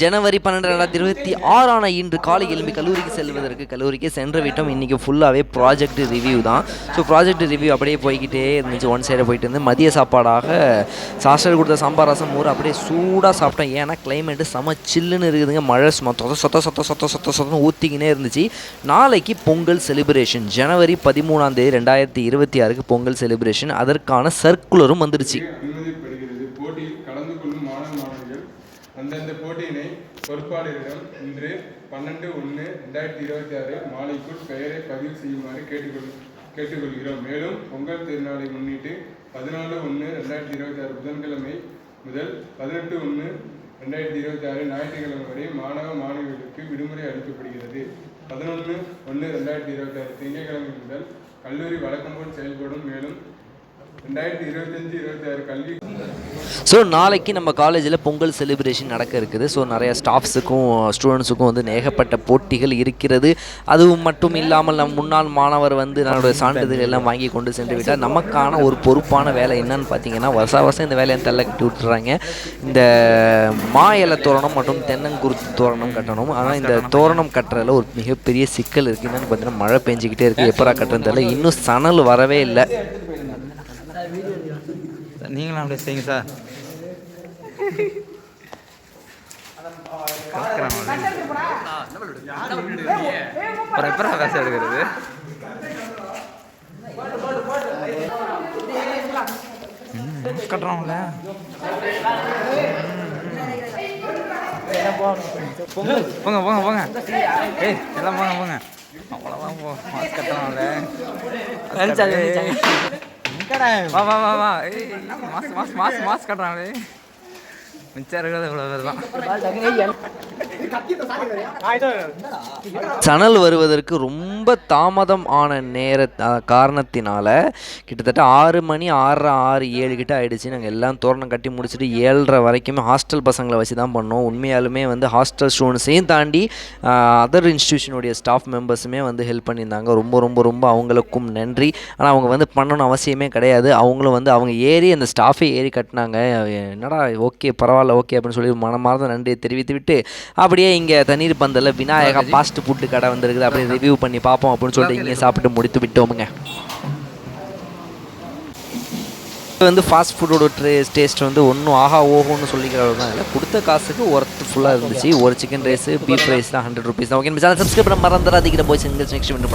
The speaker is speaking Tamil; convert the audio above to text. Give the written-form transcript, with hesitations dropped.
ஜனவரி 12, 2026 இன்று காலை எழும்பி கல்லூரிக்கு செல்வதற்கு கல்லூரிக்கு சென்று விட்டோம். இன்றைக்கி ஃபுல்லாகவே ப்ராஜெக்ட் ரிவ்யூ தான். ஸோ ப்ராஜெக்ட் ரிவ்யூ அப்படியே போய்கிட்டே இருந்துச்சு. ஒன் சைடாக போயிட்டு இருந்து மதிய சாப்பாடாக சாஸ்டர் கொடுத்த சாம்பார் ரசம் மோர் அப்படியே சூடாக சாப்பிட்டோம். ஏன்னா கிளைமேட்டு செம சில்லுன்னு இருக்குதுங்க. மழை சொத்த ஊற்றிக்கினே இருந்துச்சு. நாளைக்கு பொங்கல் செலிப்ரேஷன் ஜனவரி 13, 2026 பொங்கல் செலிப்ரேஷன். அதற்கான சர்க்குலரும் வந்துடுச்சு. அந்தந்த போட்டியினை பொறுப்பாளரிடம் இன்று 12/1/2026 மாலைக்குள் பெயரை பதிவு செய்யுமாறு கேட்டுக்கொள்கிறோம். மேலும் பொங்கல் திருநாளை முன்னிட்டு 14/1/2026 புதன்கிழமை முதல் 18/1/2026 ஞாயிற்றுக்கிழமை வரை மாணவர்களுக்கு விடுமுறை அளிக்கப்படுகிறது. 11/1/2026 திங்கட்கிழமை முதல் கல்லூரி வழக்கம் போல் செயல்படும். மேலும் 2025-26 கல்வி. ஸோ நாளைக்கு நம்ம காலேஜில் பொங்கல் செலிப்ரேஷன் நடக்க இருக்குது. ஸோ நிறையா ஸ்டாஃப்ஸுக்கும் ஸ்டூடெண்ட்ஸுக்கும் வந்து ஏகப்பட்ட போட்டிகள் இருக்கிறது. அதுவும் மட்டும் இல்லாமல் நம்ம முன்னாள் மாணவர் வந்து நம்மளுடைய சான்றிதழ் எல்லாம் வாங்கி கொண்டு சென்று விட்டால் நமக்கான ஒரு பொறுப்பான வேலை என்னன்னு பார்த்தீங்கன்னா வருஷம் இந்த வேலையை தள்ள கட்டி விட்டுறாங்க. இந்த மா இலை தோரணம் மற்றும் தென்னங்குருத்து தோரணம் கட்டணும். ஆனால் இந்த தோரணம் கட்டுறதுல ஒரு மிகப்பெரிய சிக்கல் இருக்குது. என்னென்னு பார்த்தீங்கன்னா மழை பெஞ்சிக்கிட்டே இருக்குது. எப்பரா கட்டுறது தெரியல. இன்னும் சணல் வரவே இல்லை. நீங்களும் அப்படியே செய்யுங்க சார். எப்பரா காசு எடுக்கிறது? கட்டுறோம்ல போங்க போங்க போங்க. ஏய் எல்லாம் போங்க போங்க. அவ்வளோதான் போ. மாஸ்க் கட்டுறோம்ல. வா வா வா வா. ஏய் மாஸ்க் கட்டுறாங்களே. மிச்சம் இருக்கிறது இவ்வளோ பேர் தான். சணல் வருவதற்கு ரொம்ப தாமதம் ஆன காரணத்தினால கிட்டத்தட்ட 6 மணி 6:30 6, 7 கிட்ட ஆகிடுச்சு. நாங்கள் எல்லாம் தோரணம் கட்டி முடிச்சுட்டு 7:30 வரைக்குமே ஹாஸ்டல் பசங்களை வச்சு தான் பண்ணோம். உண்மையாலுமே வந்து ஹாஸ்டல் ஸ்டூடெண்ட்ஸையும் தாண்டி அதர் இன்ஸ்டியூஷனுடைய ஸ்டாஃப் மெம்பர்ஸுமே வந்து ஹெல்ப் பண்ணியிருந்தாங்க. ரொம்ப ரொம்ப ரொம்ப அவங்களுக்கும் நன்றி. ஆனால் அவங்க வந்து பண்ணணும் அவசியமே கிடையாது. அவங்களும் வந்து அவங்க ஏறி அந்த ஸ்டாஃபே ஏறி கட்டினாங்க. என்னடா ஓகே பரவாயில்ல ஓகே அப்படின்னு சொல்லி மனமார்ந்த நன்றியை தெரிவித்து விட்டு அப்படியே இங்கே தண்ணீர் பந்தலில் விநாயகா ஃபாஸ்ட் ஃபுட்டு கடை வந்துருக்குது. அப்படியே ரிவ்யூ பண்ணி பார்ப்போம் அப்படின்னு சொல்லிட்டு இங்கே சாப்பிட்டு முடித்து விட்டோமுங்க. வந்து ஃபாஸ்ட் ஃபுட்டோட டேஸ்ட் வந்து ஒன்றும் ஆஹா ஓஹோன்னு சொல்லிக்கிறவங்க தான் இல்லை. கொடுத்த காசுக்கு ஒர்த்து ஃபுல்லாக இருந்துச்சு. ஒரு சிக்கன் ரைஸு பீஃப் ரைஸ் தான் 100 rupees தான். ஓகே, சப்ஸ்கிரைப் பண்ண மறந்துடாதீங்க. போய் நெக்ஸ்ட் பண்ணி